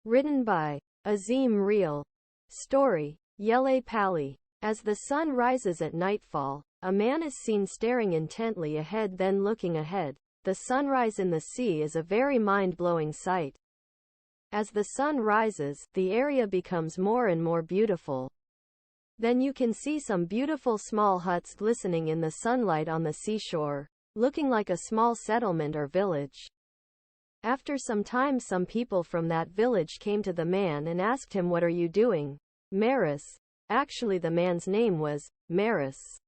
Written by Azim Real. Story, Yele Pali. As the sun rises at nightfall, a man is seen staring intently ahead, then looking ahead. The sunrise in the sea is a very mind-blowing sight. As the sun rises, the area becomes more and more beautiful. Then you can see some beautiful small huts glistening in the sunlight on the seashore, looking like a small settlement or village. After some time, some people from that village came to the man and asked him, "What are you doing?" Maris. Actually, the man's name was Maris.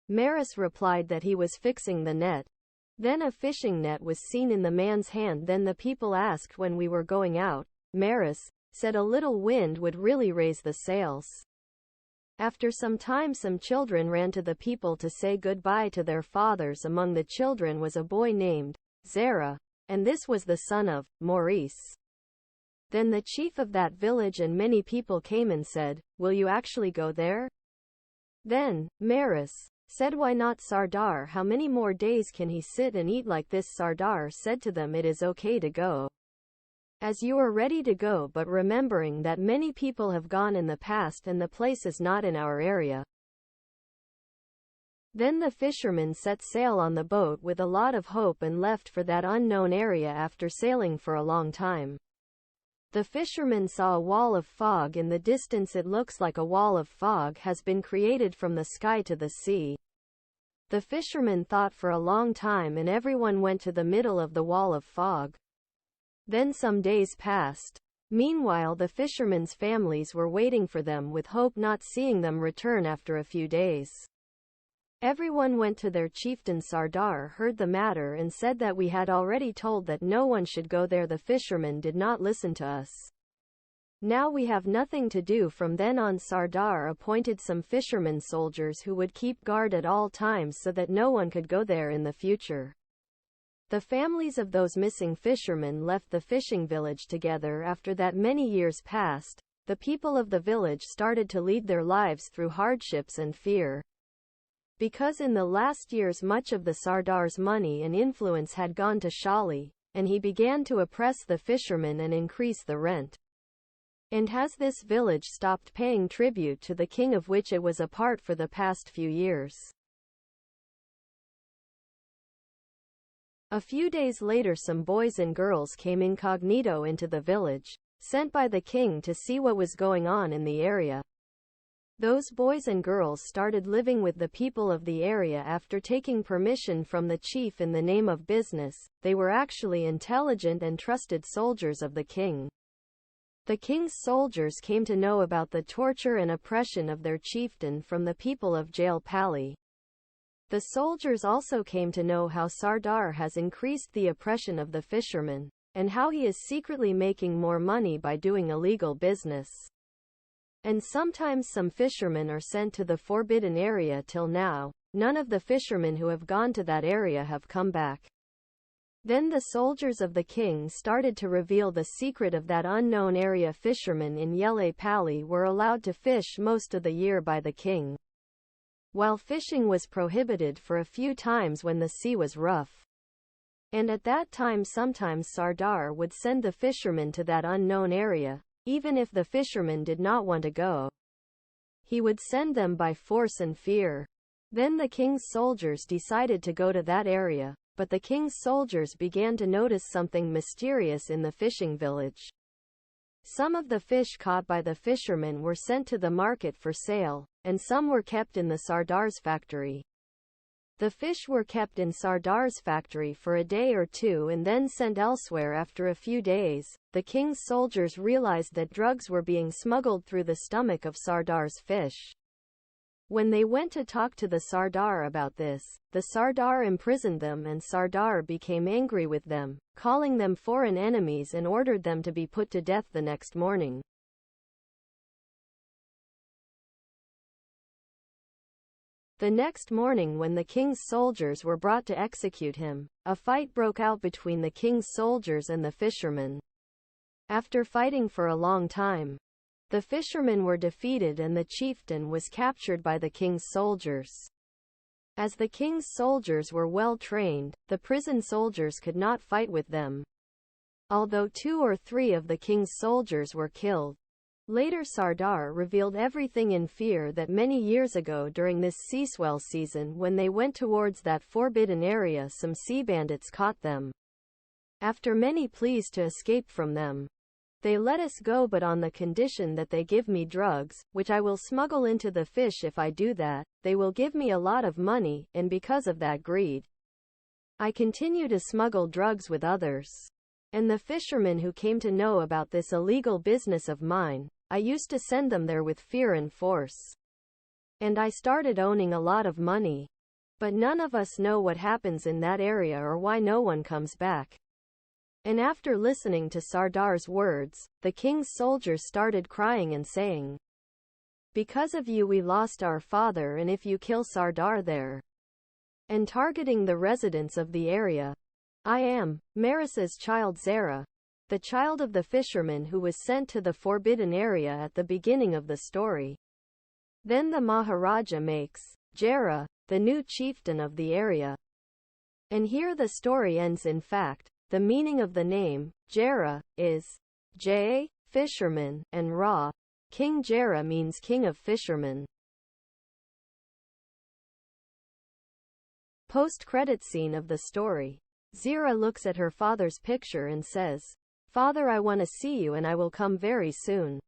Maris replied that he was fixing the net. Then a fishing net was seen in the man's hand. Then the people asked when we were going out. Maris said a little wind would really raise the sails. After some time, some children ran to the people to say goodbye to their fathers. Among the children was a boy named Zara, and this was the son of Maurice. Then the chief of that village and many people came and said, "Will you actually go there?" Then Maris said, "Why not, Sardar? How many more days can he sit and eat like this?" Sardar said to them, "It is okay to go, as you are ready to go, but remembering that many people have gone in the past and the place is not in our area." Then the fishermen set sail on the boat with a lot of hope and left for that unknown area. After sailing for a long time, the fishermen saw a wall of fog in the distance. It looks like a wall of fog has been created from the sky to the sea. The fishermen thought for a long time and everyone went to the middle of the wall of fog. Then some days passed. Meanwhile, the fishermen's families were waiting for them with hope, not seeing them return after a few days. Everyone went to their chieftain. Sardar heard the matter and said that we had already told that no one should go there. The fishermen did not listen to us. Now we have nothing to do. From then on, Sardar appointed some fishermen soldiers who would keep guard at all times so that no one could go there in the future. The families of those missing fishermen left the fishing village together. After that, many years passed. The people of the village started to lead their lives through hardships and fear. Because in the last years much of the Sardar's money and influence had gone to Shali, and he began to oppress the fishermen and increase the rent. And has this village stopped paying tribute to the king of which it was a part for the past few years? A few days later, some boys and girls came incognito into the village, sent by the king to see what was going on in the area. Those boys and girls started living with the people of the area after taking permission from the chief in the name of business. They were actually intelligent and trusted soldiers of the king. The king's soldiers came to know about the torture and oppression of their chieftain from the people of Yele Pali. The soldiers also came to know how Sardar has increased the oppression of the fishermen, and how he is secretly making more money by doing illegal business. And sometimes some fishermen are sent to the forbidden area. Till now, none of the fishermen who have gone to that area have come back. Then the soldiers of the king started to reveal the secret of that unknown area. Fishermen in Yele Pali were allowed to fish most of the year by the king, while fishing was prohibited for a few times when the sea was rough. And at that time, sometimes Sardar would send the fishermen to that unknown area. Even if the fishermen did not want to go, he would send them by force and fear. Then the king's soldiers decided to go to that area, but the king's soldiers began to notice something mysterious in the fishing village. Some of the fish caught by the fishermen were sent to the market for sale, and some were kept in the Sardar's factory. The fish were kept in Sardar's factory for a day or two and then sent elsewhere. After a few days, the king's soldiers realized that drugs were being smuggled through the stomach of Sardar's fish. When they went to talk to the Sardar about this, the Sardar imprisoned them, and Sardar became angry with them, calling them foreign enemies, and ordered them to be put to death the next morning. The next morning, when the king's soldiers were brought to execute him, a fight broke out between the king's soldiers and the fishermen. After fighting for a long time, the fishermen were defeated and the chieftain was captured by the king's soldiers. As the king's soldiers were well trained, the prison soldiers could not fight with them. although 2 or 3 of the king's soldiers were killed. Later Sardar revealed everything in fear that many years ago during this sea swell season when they went towards that forbidden area some sea bandits caught them. After many pleas to escape from them, they let us go but on the condition that they give me drugs, which I will smuggle into the fish. If I do that, they will give me a lot of money, and because of that greed, I continue to smuggle drugs with others. And the fishermen who came to know about this illegal business of mine, I used to send them there with fear and force. And I started owning a lot of money. But none of us know what happens in that area or why no one comes back. And after listening to Sardar's words, the king's soldiers started crying and saying, "Because of you we lost our father, and if you kill Sardar there," and targeting the residents of the area. I am Marisa's child Zara, the child of the fisherman who was sent to the forbidden area at the beginning of the story. Then the Maharaja makes Jara the new chieftain of the area. And here the story ends. In fact, the meaning of the name, Jara, is J, fisherman, and Ra, King. Jara means king of fishermen. Post-credit scene of the story. Zara looks at her father's picture and says, "Father, I want to see you and I will come very soon."